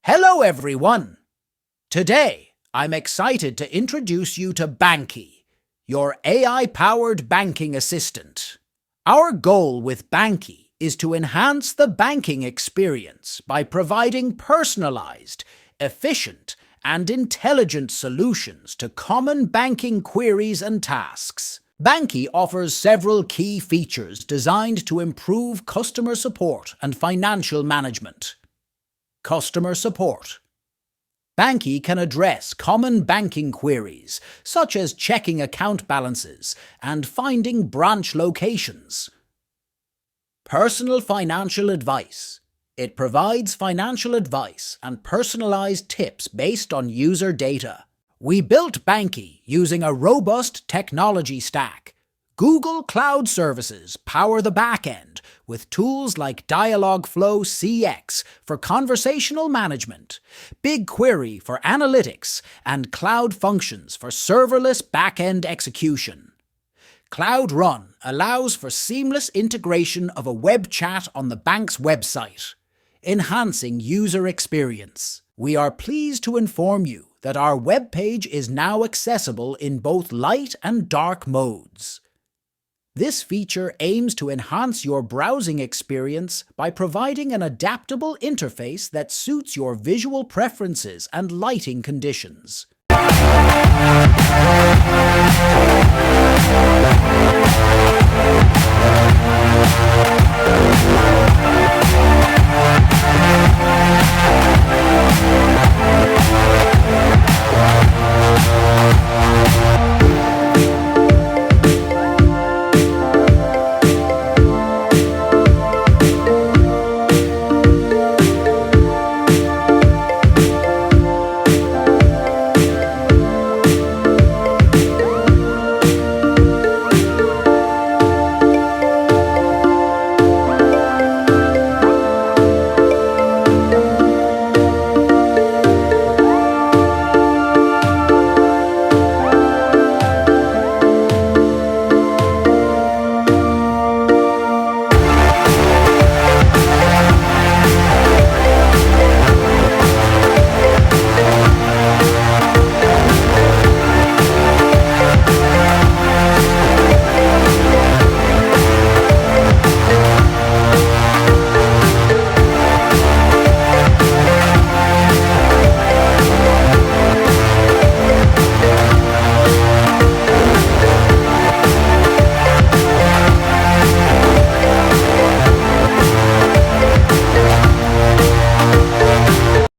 Hello everyone! Today, I'm excited to introduce you to Banky, your AI-powered banking assistant. Our goal with Banky is to enhance the banking experience by providing personalized, efficient, and intelligent solutions to common banking queries and tasks. Banky offers several key features designed to improve customer support and financial management. Customer support. Banky can address common banking queries, such as checking account balances and finding branch locations. Personal financial advice. It provides financial advice and personalized tips based on user data. We built Banky using a robust technology stack. Google Cloud Services power the backend with tools like Dialogflow CX for conversational management, BigQuery for analytics, and Cloud Functions for serverless backend execution. Cloud Run allows for seamless integration of a web chat on the bank's website, enhancing user experience. We are pleased to inform you that our web page is now accessible in both light and dark modes. This feature aims to enhance your browsing experience by providing an adaptable interface that suits your visual preferences and lighting conditions.